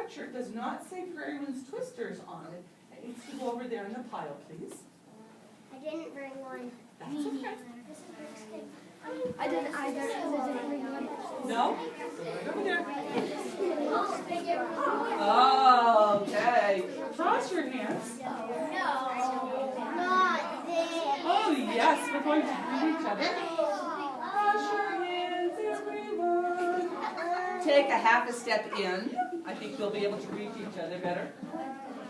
sweatshirt does not say Prairie Winds Twisters on it. It needs to go over there in the pile, please. I didn't bring one. That's okay. I didn't either because I didn't bring one. No? Right over there. Okay. Cross your hands. Not this. Oh, yes, we're going to greet each other. Cross your hands, everyone. Take a half a step in. I think we'll be able to reach each other better.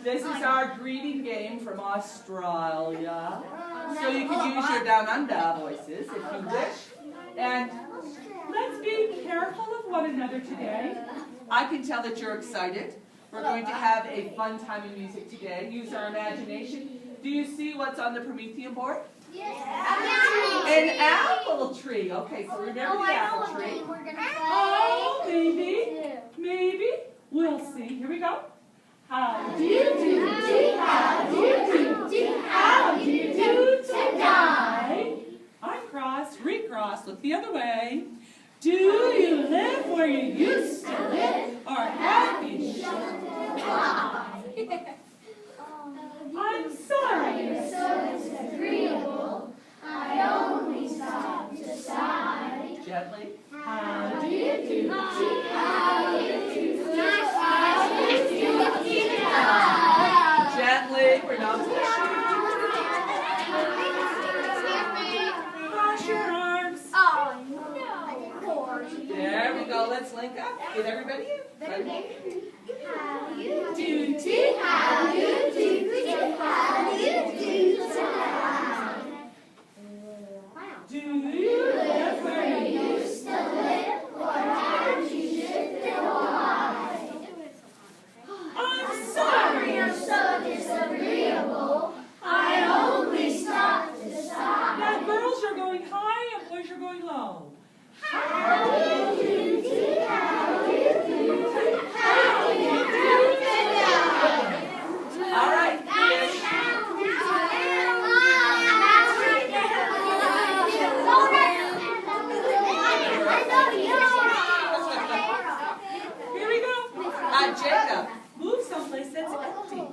This is our greeting game from Australia. So you can use your down under voices if you wish. And let's be careful of one another today. I can tell that you're excited. We're going to have a fun time of music today. Use our imagination. Do you see what's on the Promethean board? Yes. An apple tree. Okay, so remember the apple tree. Oh, maybe. We'll see. Here we go. How do you do? How do you do? How do you do tonight? Uncross, recross, look the other way. Do you live where you used to live, or have you shifted? I'm sorry you're so disagreeable. I only stop to sigh. Gently. How do you do? How do you do? How do you do? Gently. We're not pushing. Cross your arms. Oh, no. There we go. Let's link up. Get everybody in. Ready? How do you do? How do you do? How do you do tonight? Do you live where you used to live, or have you shifted wide? I'm sorry you're so disagreeable. I only stop to sigh. Now, girls, you're going high, and boys, you're going low. How do you do? How do you do? How do you do tonight? All right, finish. Here we go. Jacob, move someplace that's empty.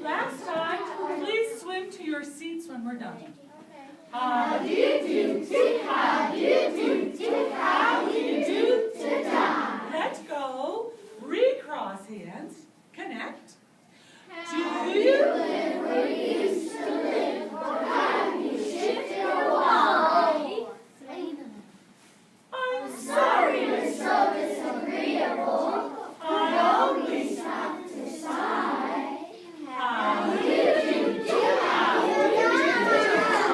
Last time, please swim to your seats when we're done. How do you do? How do you do? How do you do tonight? Let go. Recross hands. Connect. Do you live where you used to live, or have you shifted wide? I'm sorry you're so disagreeable. I only stop to sigh. How do you do?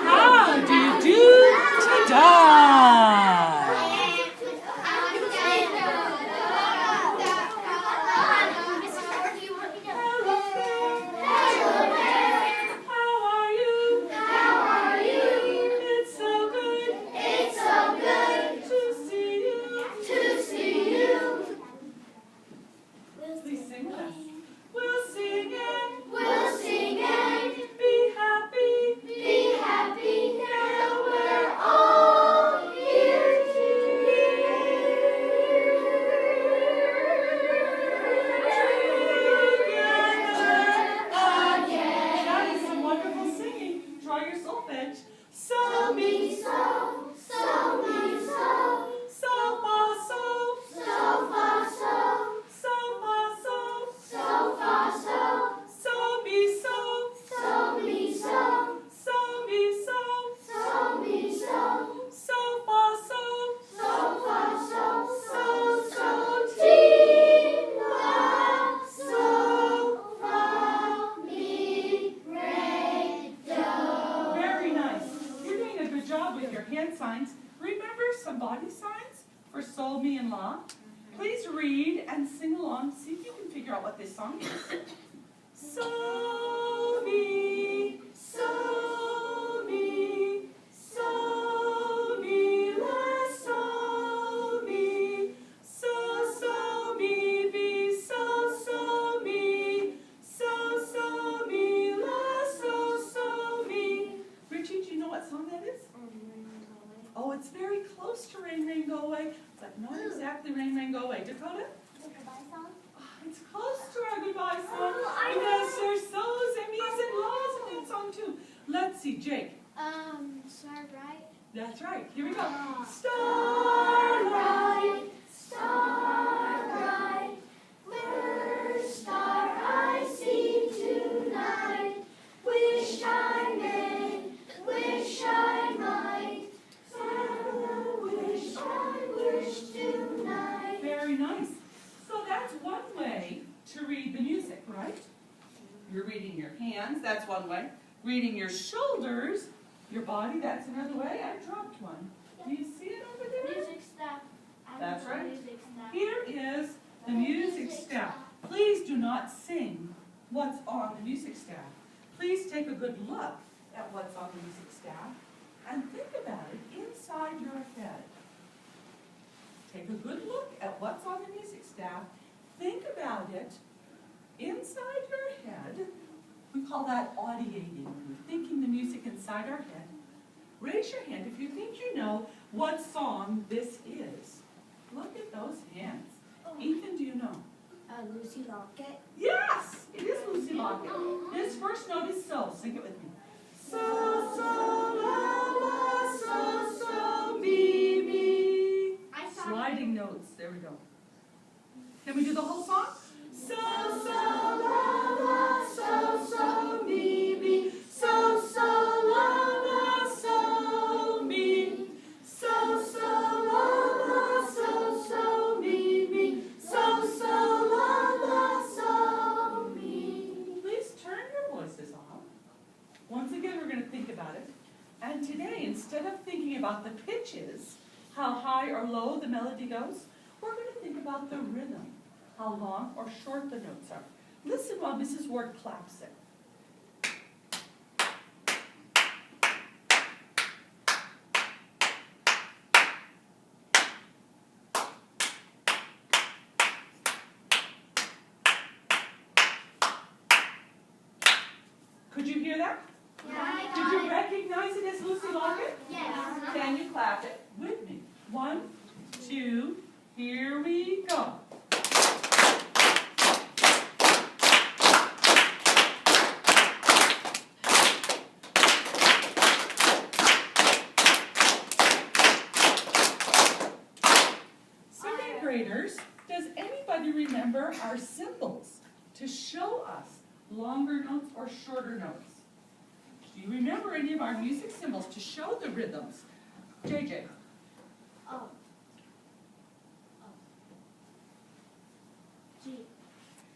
How do you do to die? Please read and sing along. See if you can figure out what this song is. So me, so me, so me, la, so me, so me, be, so me, so me, la, so me. Richie, do you know what song that is? Oh, it's very close to Rain, Rain, Go Away, but not exactly Rain, Rain, Go Away. Dakota? The goodbye song? Starbright. That's right. Here we go. Starlight. Starbright, first star I see tonight. Wish I may, wish I might. Wish I wish tonight. Very nice. So that's one way to read the music, right? You're reading your hands, that's one way. Reading your shoulders, your body, that's another way. I dropped one. Do you see it over there? Music staff. That's right. Music staff. Here is the music staff. Please do not sing what's on the music staff. Please take a good look at what's on the music staff and think about it inside your head. Take a good look at what's on the music staff. Think about it inside your head. We call that audiating. We're thinking the music inside our head. Raise your hand if you think you know what song this is. Look at those hands. Ethan, do you know? Lucy Locket. Yes, it is Lucy Locket. This first note is so. Sing it with me. So, la, la, so, mi, mi. Sliding notes. There we go. Can we do the whole song? So, la, la, so, mi, mi. So, la, la, so, mi. So, la, la, so, mi, mi. So, la, la, so, mi. Please turn your voices off. Once again, we're going to think about it. And today, instead of thinking about the pitches, how high or low the melody goes, we're going to think about the rhythm, how long or short the notes are. Listen while Mrs. Ward claps it. Could you hear that? Yeah. Did you recognize it as Lucy Locket? Yes. Can you clap it with me? 1, 2, here we go. Second graders, does anybody remember our symbols to show us longer notes or shorter notes? Do you remember any of our music symbols to show the rhythms? JJ. G.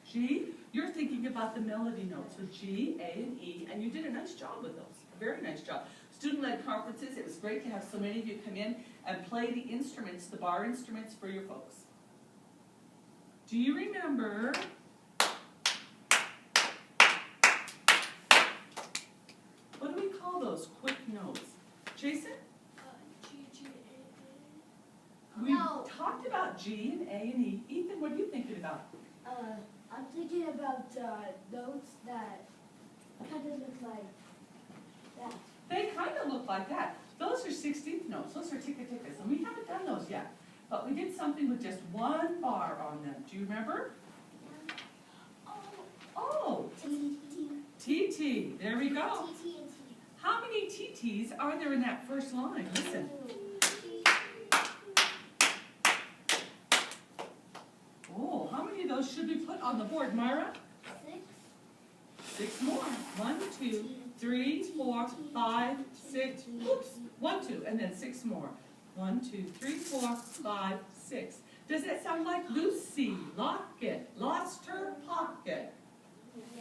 G, you're thinking about the melody notes with G, A, and E, and you did a nice job with those. A very nice job. Student-led conferences, it was great to have so many of you come in and play the instruments, the bar instruments for your folks. Do you remember what do we call those quick notes? Jason? G, G, A. We No. talked about G and A and E. Ethan, what are you thinking about? I'm thinking about notes that kind of look like that. They kind of look like that. Those are 16th notes. Those are ticka-tickas, and we haven't done those yet. But we did something with just one bar on them. Do you remember? Oh, T, TT. There we go. T, and T. How many TTs are there in that first line? Listen. Oh, how many of those should we put on the board, Myra? 6. 6 more. 1, 2, 3, 4, 5, 6. Oops. 1, 2, and then 6 more. 1, 2, 3, 4, 5, 6. Does that sound like Lucy Locket lost her pocket?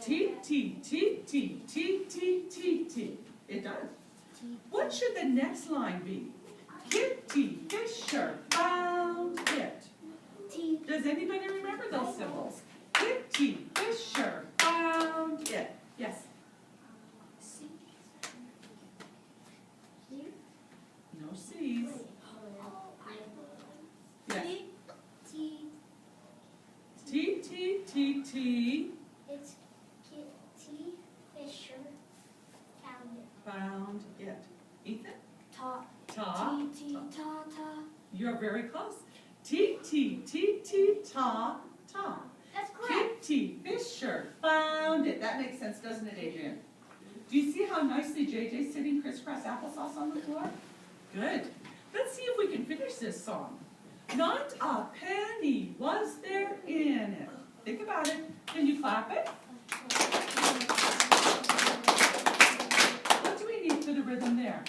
T, T, T, T, T, T, T, T. It does. What should the next line be? Kitty Fisher found it. T. Does anybody remember those symbols? Kitty Fisher found it. Yes. C. G. No C's. Yes. T. T, T, T, T. It's Kitty Fisher found it. Found it. Ethan? Ta. Ta. T, T, ta, ta. You're very close. T, T, T, T, ta, ta. That's correct. Kitty Fisher found it. That makes sense, doesn't it, Adrian? Do you see how nicely JJ's sitting crisscross applesauce on the floor? Good. Let's see if we can finish this song. Not a penny was there in it. Think about it. Can you clap it? What do we need for the rhythm there?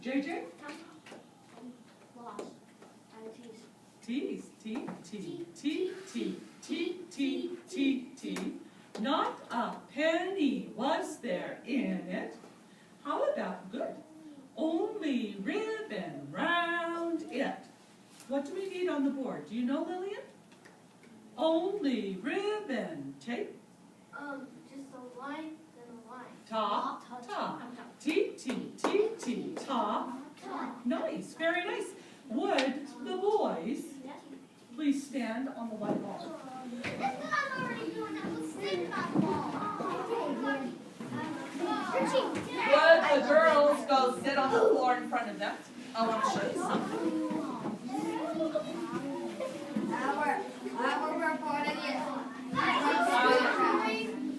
JJ? T's, T, T, T, T, T, T, T, T. Not a penny was there in it. How about good? Only ribbon round it. What do we need on the board? Do you know, Lillian? Only ribbon. Take. Just a line, then a line. Top, top. T, T, T, T, top. Nice, very nice. Would the boys please stand on the white wall? That's what I'm already doing. I was sitting on the wall. Would the girls go sit on the floor in front of them? I want to show you something. Our reporting is.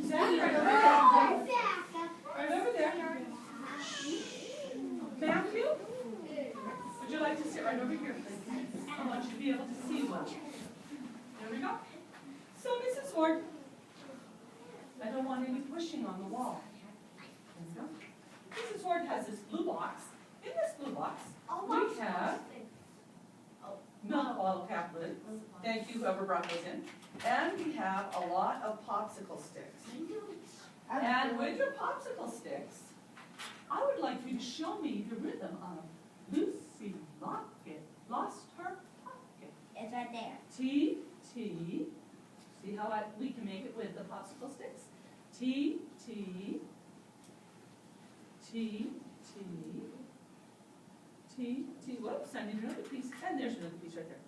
Stand right over there. Right over there. Matthew, would you like to sit right over here, please? I want you to be able to see well. There we go. So, Mrs. Ward, I don't want any pushing on the wall. There we go. Mrs. Ward has this blue box. In this blue box, we have milk bottle cap lids. Thank you, whoever brought those in. And we have a lot of popsicle sticks. And with your popsicle sticks, I would like you to show me the rhythm of Lucy Lockett lost her pocket. It's right there. T, T. See how we can make it with the popsicle sticks? T, T, T, T, T, T. Whoops, I need another piece. And there's another piece right there.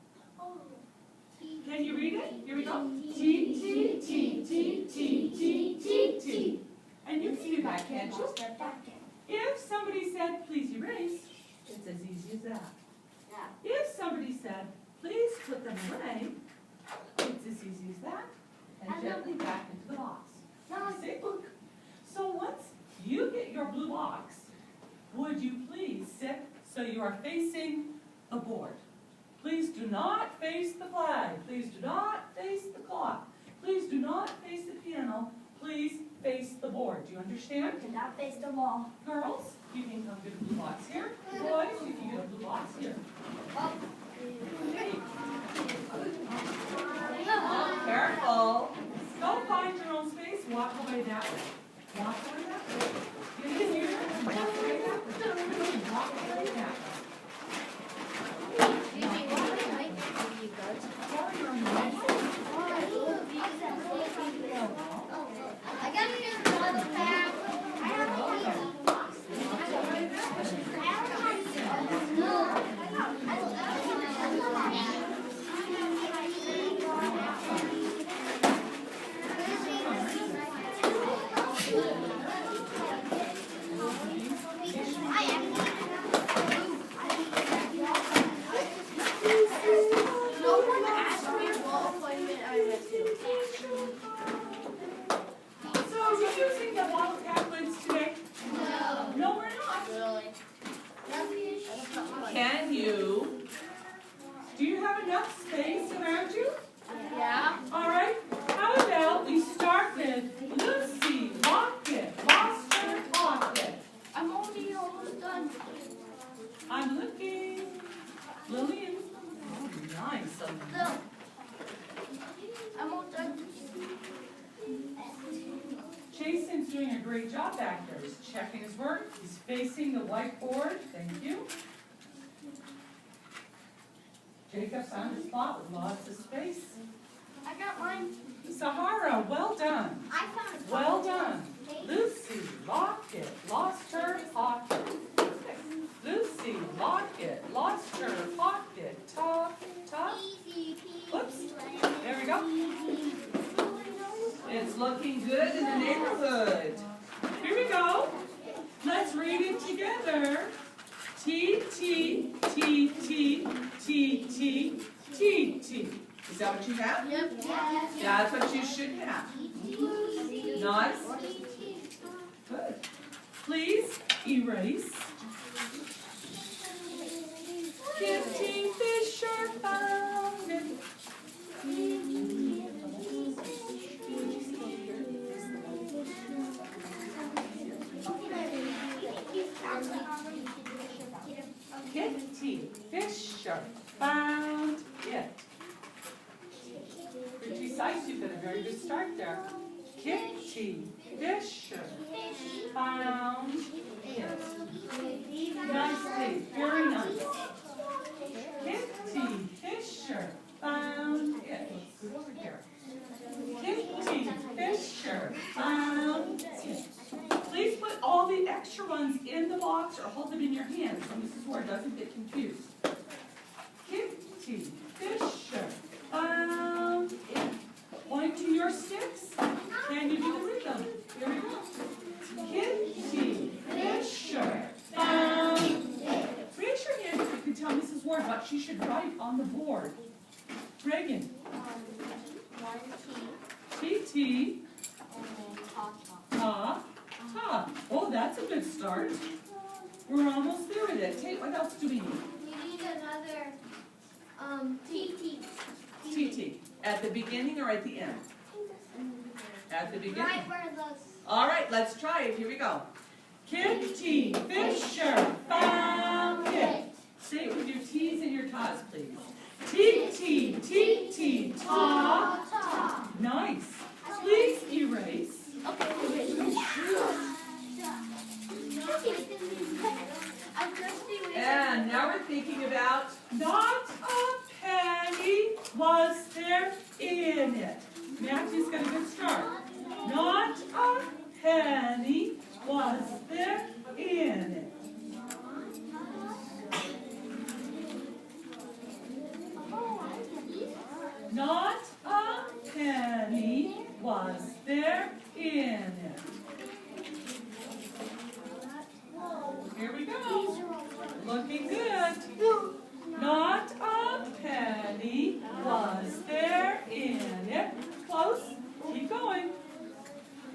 Can you read it? Here we go. T, T, T, T, T, T, T, T. And you can do that, can't you? If somebody said, please erase, it's as easy as that. If somebody said, please put them away, it's as easy as that. And gently back into the box. See? So once you get your blue box, would you please sit so you are facing the board? Please do not face the flag. Please do not face the clock. Please do not face the piano. Please face the board. Do you understand? Do not face the wall. Girls, you can come get a blue box here. Boys, you can get a blue box here. Careful. Go find your own space. Walk away that way. Walk away that way. Get in here and walk away that way. Walk away that way. I got to use another pack. I have Do you have enough space around you? Yeah. All right. How about we start with Lucy Lockett lost her pocket. I'm already almost done. I'm looking. Lillian. Oh, nice. Look. I'm almost done. Jason's doing a great job back there. He's checking his work. He's facing the whiteboard. Thank you. Jacob found his spot with lots of space. I got mine. Sahara, well done. I found it. Well done. Lucy Lockett lost her pocket. Lucy Lockett lost her pocket. Top, top. Whoops. There we go. It's looking good in the neighborhood. Here we go. Let's read it together. T, T, T, T, T, T, T, T. Is that what you have? Yep. That's what you should have. Nice. Good. Please erase. Kitty Fisher found it. Kitty Fisher found it. Pretty precise, you've got a very good start there. Kitty Fisher found it. Nicely, very nice. Kitty Fisher found it. Good over here. Kitty Fisher found it. Please put all the extra ones in the box or hold them in your hands so Mrs. Ward doesn't get confused. Kitty Fisher found it. Point to your sticks. Can you do the rhythm? Here we go. Kitty Fisher found it. Raise your hand if you can tell Mrs. Ward what she should write on the board. Reagan. T-T. Ta. Ta. Oh, that's a good start. We're almost there with it. Tate, what else do we need? We need another T-T. T-T. At the beginning or at the end? At the beginning. Right where those. All right, let's try it. Here we go. Kitty Fisher found it. Say it with your T's and your Ta's, please. T-T, T-T, ta, ta. Nice. Please erase. And now we're thinking about not a penny was there in it. Matthew's got a good start. Not a penny was there in it. Not a penny was there in it. Here we go. Looking good. Not a penny was there in it. Close. Keep going.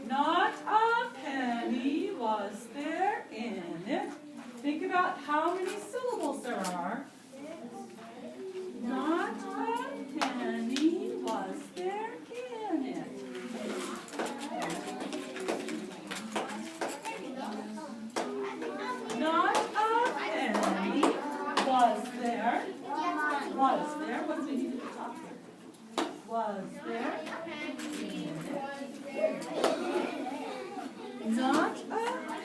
Not a penny was there in it. Think about how many syllables there are. Not a penny was there in it. Not a penny was there. Was there? What do we need at the top here? Was there? Not a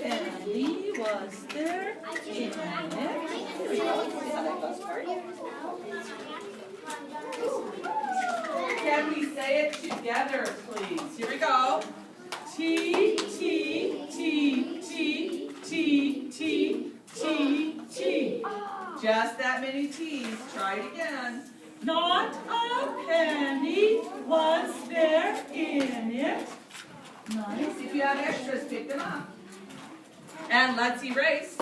penny was there in it. Here we go. See how that goes for you? Can we say it together, please? Here we go. T, T, T, T, T, T, T, T. Just that many T's. Try it again. Not a penny was there in it. Nice. If you have extras, pick them up. And let's erase.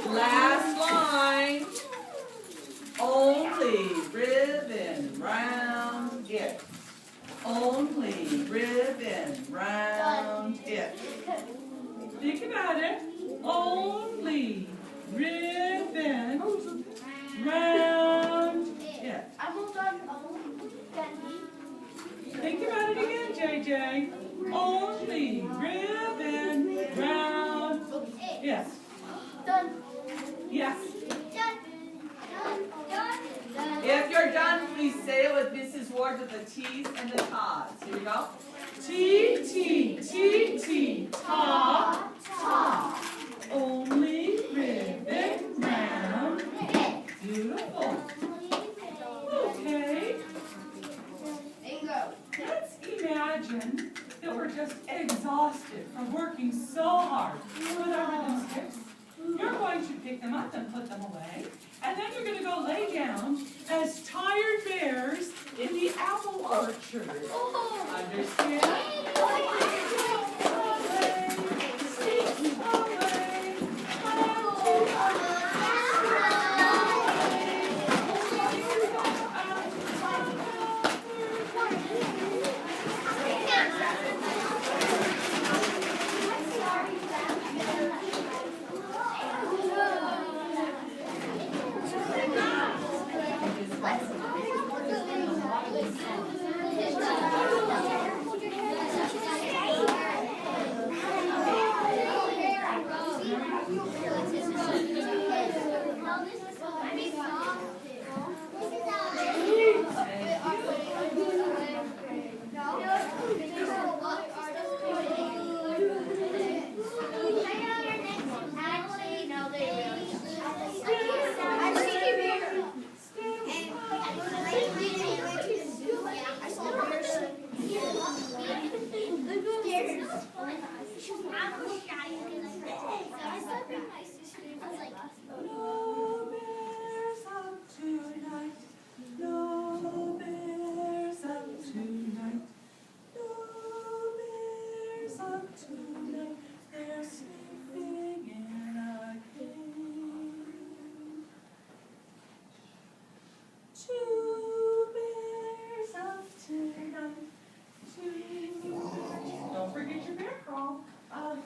Last line. Only ribbon round it. Only ribbon round it. Think about it. Only ribbon round it. I'm done. Think about it again, JJ. Only ribbon round it. Yes. Done. Yes. Done. If you're done, please say it with Mrs. Ward with the T's and the Ta's. Here we go. T, T, T, T, ta, ta. Only ribbon round it. Beautiful. Okay. Bingo. Let's imagine that we're just exhausted from working so hard with our rhythm sticks. You're going to pick them up and put them away. And then you're going to go lay down as tired bears in the apple orchard. Understand?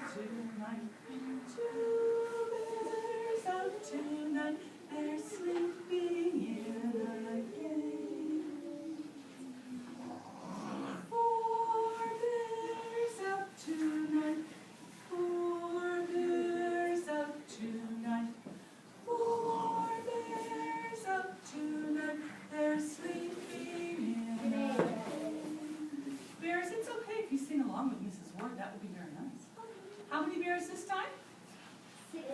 tonight. Two bears out tonight. They're sleeping in a cave. Four bears out tonight. Four bears out tonight. Four bears out tonight. They're sleeping in a cave. Bears, it's okay if you sing along with Mrs. Ward. That would be very nice. How many bears this time? 16.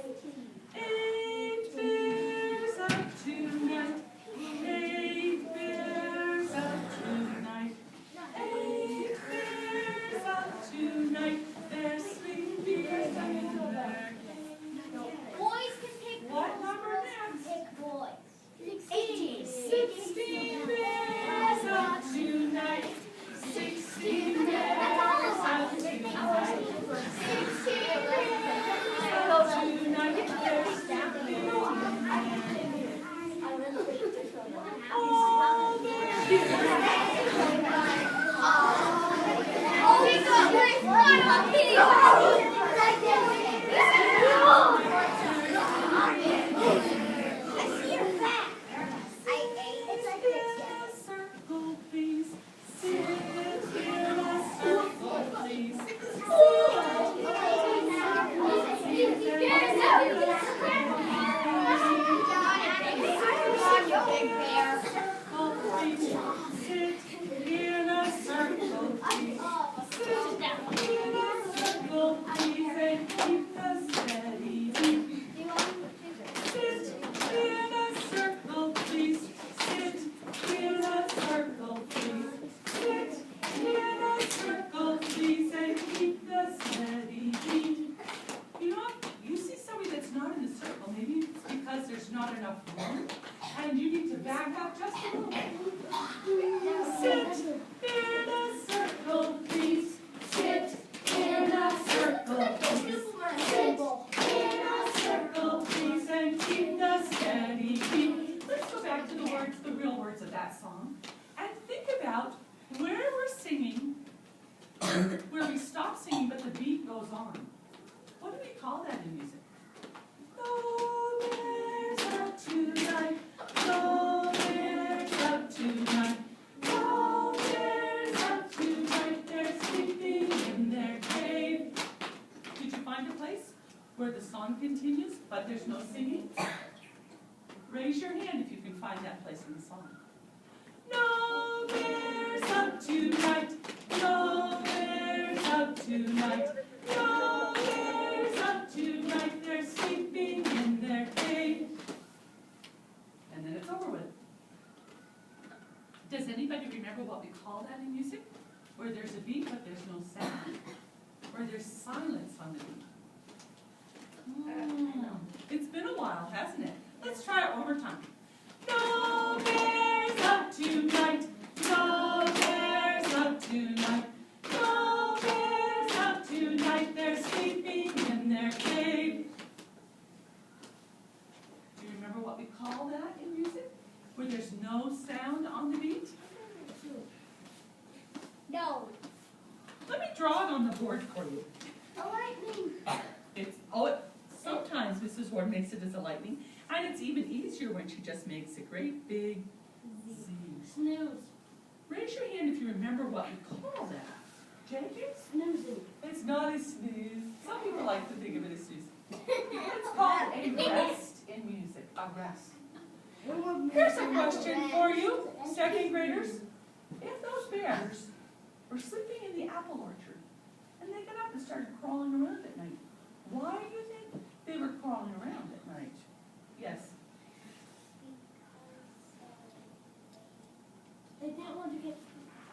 8 bears out tonight. 8 bears out tonight. 8 bears out tonight. They're sleeping in their Boys can pick What boys. number Girls next? can pick boys. 18. 16 bears out tonight. 16 bears out tonight. 16 bears out tonight. They're sleeping in circle, please. Sit in a circle, please. Circle, please. Sit in a circle, please. Sit in a circle, please, and keep us steady. Sit in a circle, please. Sit in a circle, please. Sit in a circle, please, and keep the steady beat. You know, you see somebody that's not in the circle, maybe it's because there's not enough room, and you need to back up just a little bit. Sit in a circle, please. Sit in a circle, please. Sit in a circle, please, and keep the steady beat. Let's go back to the words, the real words of that song, and think about where we're singing, where we stop singing, but the beat goes on. What do we call that in music? Go bears out tonight. Go bears out tonight. Go bears out tonight. They're sleeping in their cave. Did you find a place where the song continues, but there's no singing? Raise your hand if you can find that place in the song. No bears out tonight. No bears out tonight. No bears out tonight. They're sleeping in their cave. And then it's over with. Does anybody remember what we call that in music? Where there's a beat but there's no sound. Where there's silence on the beat. It's been a while, hasn't it? Let's try it one more time. No bears out tonight. No bears out tonight. No bears out tonight. They're sleeping in their cave. Do you remember what we call that in music? Where there's no sound on the beat? No. Let me draw it on the board for you. A lightning. Sometimes Mrs. Ward makes it as a lightning, and it's even easier when she just makes a great big Z. Snooze. Raise your hand if you remember what we call that. Jackie? Snoozing. It's not a snooze. Some people like to think of it as snooze. It's called a rest in music, a rest. Here's a question for you, second graders. If those bears were sleeping in the apple orchard, and they got up and started crawling around at night, why do you think they were crawling around at night? Yes? They didn't want to get.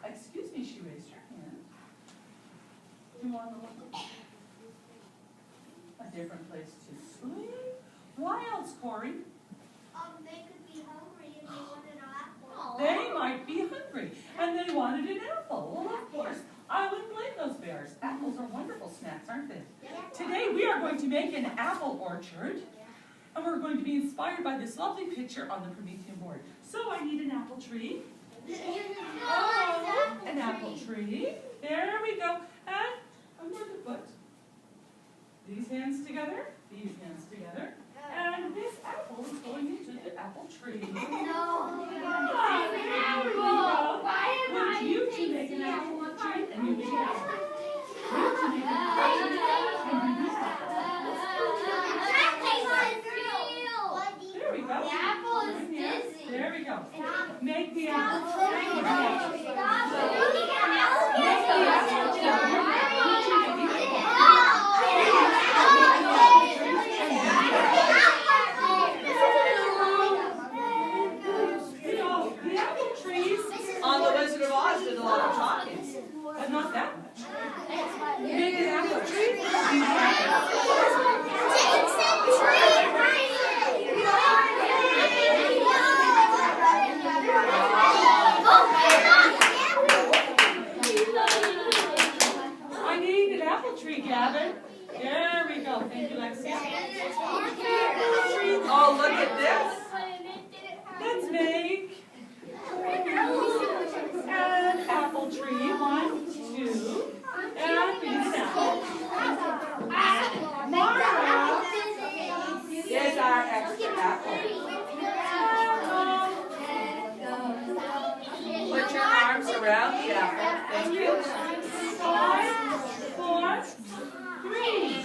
Excuse me, she raised her hand. Do you want to look a different place to sleep? Why else, Corey? They could be hungry and they wanted an apple. They might be hungry, and they wanted an apple. Well, of course, I wouldn't blame those bears. Apples are wonderful snacks, aren't they? Today, we are going to make an apple orchard, and we're going to be inspired by this lovely picture on the Promethean board. So I need an apple tree. Oh, an apple tree. There we go. And another foot. together, these hands together, and this apple is going into the apple tree. No. Would you two make an apple tree and you make an apple? You two make an apple tree and you make There we go. The apple is dizzy. There we go. Make the apple. The apple trees on the Wizard of Oz did a lot of talking, but not that much. Make an apple tree. I need an apple tree, Gavin. There we go. Thank you, Lexi. Oh, look at this. Let's make an apple tree. 1, 2, and we need an apple. Mara is our extra apple. Put your arms around the apple. Thank you. 5, 4, 3.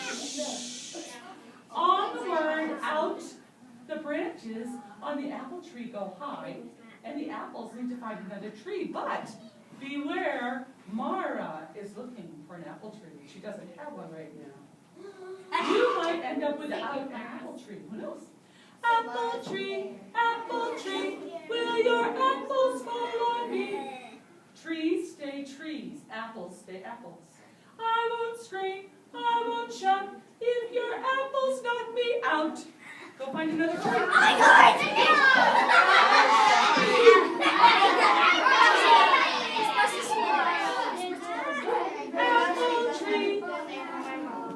On the word out, the branches on the apple tree go high, and the apples need to find another tree. But beware, Mara is looking for an apple tree. She doesn't have one right now. You might end up without an apple tree. Who knows? Apple tree, will your apples fall on me? Trees stay trees, apples stay apples. I won't scream, I won't shout, if your apples knock me out. Go find another tree. Apple tree.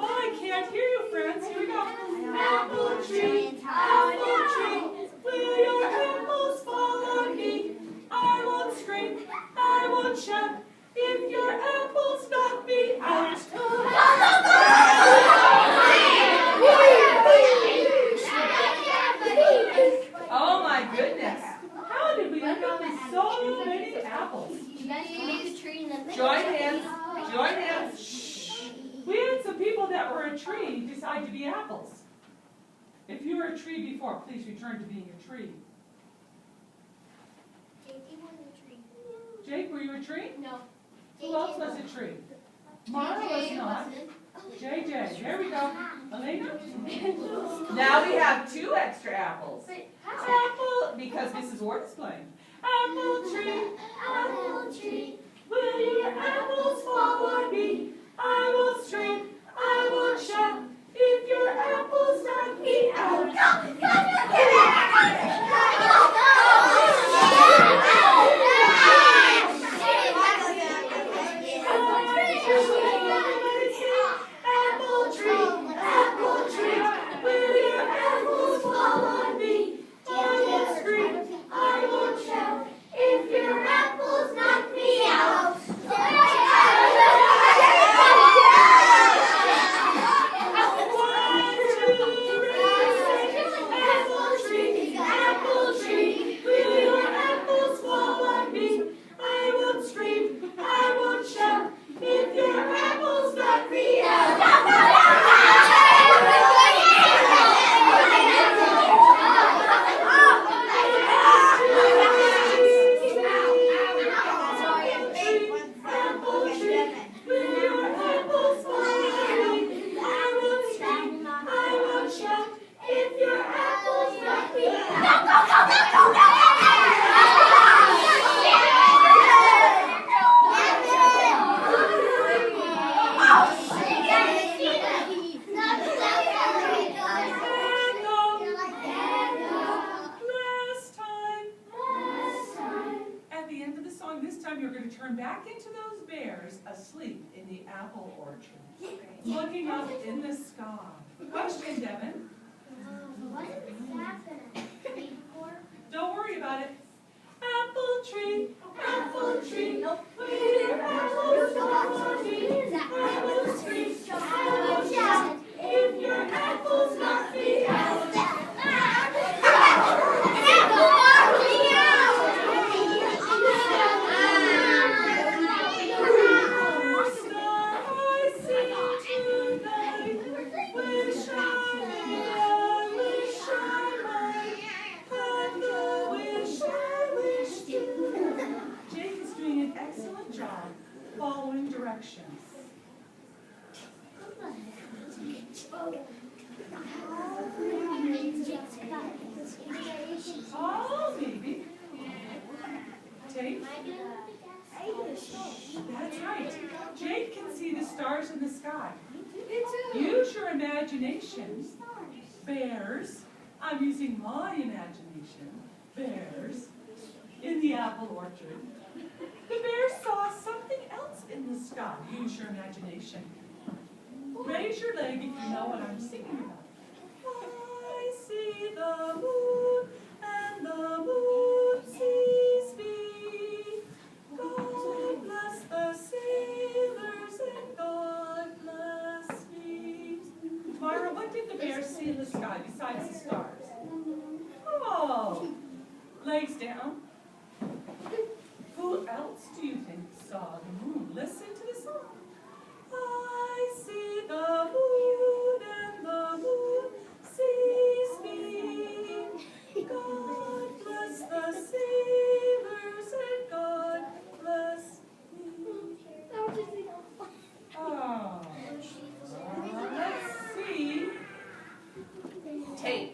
Oh, I can't hear you, friends. Here we go. Apple tree, will your apples fall on me? I won't scream, I won't shout, if your apples knock me out. Oh my goodness. How did we end up with so many apples? Join hands. Join hands. Shh. We had some people that were a tree decide to be apples. If you were a tree before, please return to being a tree. Jake, were you a tree? No. Who else was a tree? Mara was not. JJ, there we go. Elena? Now we have 2 extra apples. Apple, because Mrs. Ward's playing. Apple tree, will your apples fall on me? I won't scream, I won't shout, if your apples knock me out. Apple tree, will your apples fall on me? I won't scream, I won't shout, if your apples knock me out. Apple tree, will your apples fall on me? I won't scream, I won't shout, if your apples knock me out. You're going to turn back into those bears asleep in the apple orchard, looking up in the sky. Question, Devin? Don't worry about it. Apple tree, will your apples fall on me? I will scream, I will shout, if your apple Jake can see the stars in the sky. Me too. Use your imagination. Bears, I'm using my imagination. Bears in the apple orchard. The bear saw something else in the sky. Use your imagination. Raise your leg if you know what I'm singing about. I see the moon, and the moon sees me. God bless the sailors, and God bless me. Myra, what did the bear see in the sky besides the stars? Oh, legs down. Who else do you think saw the moon? Listen to the song. I see the moon, and the moon sees me. God bless the sailors, and God bless me. Oh, let's see. Tape.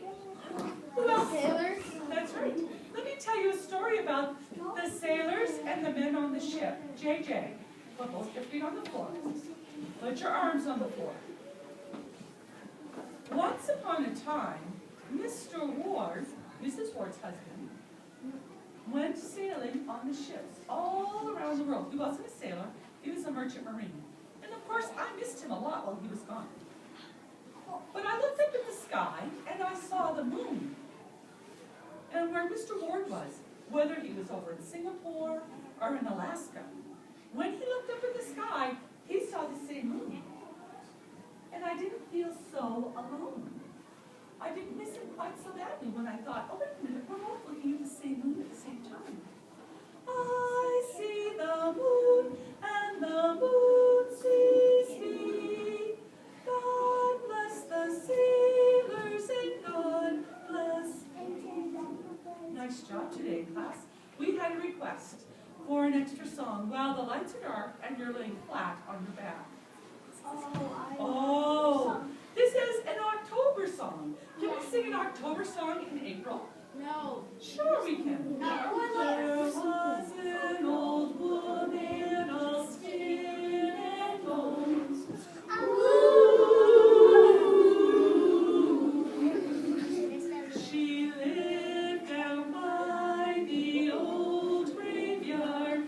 Who else? Sailors? That's right. Let me tell you a story about the sailors and the men on the ship. JJ, put both your feet on the floor. Put your arms on the floor. Once upon a time, Mr. Ward, Mrs. Ward's husband, went sailing on the ships all around the world. He wasn't a sailor, he was a merchant marine. And of course, I missed him a lot while he was gone. But I looked up at the sky and I saw the moon. And where Mr. Ward was, whether he was over in Singapore or in Alaska, when he looked up at the sky, he saw the same moon. And I didn't feel so alone. I didn't miss him quite so badly when I thought, oh, wait a minute, we're both looking at the same moon at the same time. I see the moon, and the moon sees me. God bless the sailors, and God bless me. Nice job today, class. We had a request for an extra song while the lights are dark and you're laying flat on your back. Oh, this is an October song. Can we sing an October song in April? No. Sure we can. There was an old woman, all skin and bones. She lived down by the old graveyard.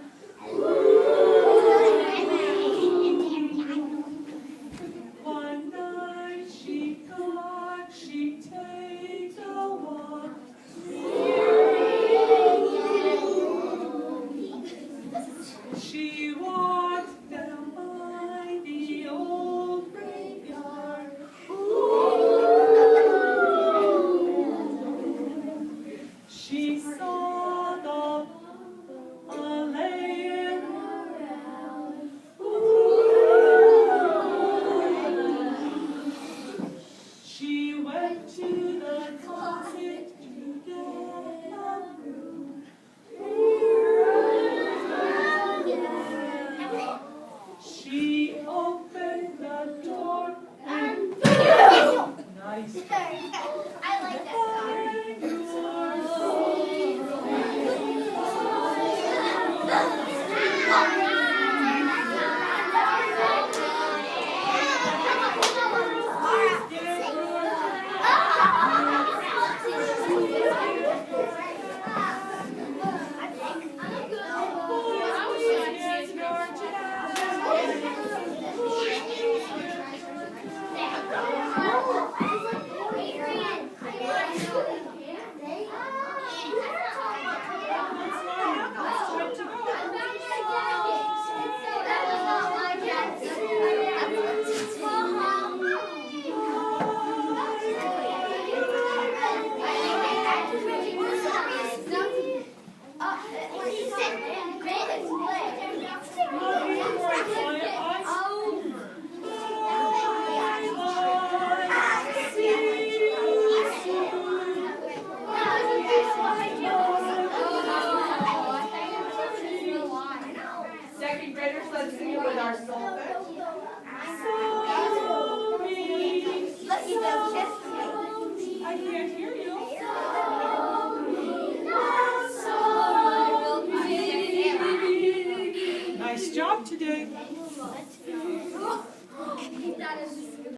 Nice job today. What?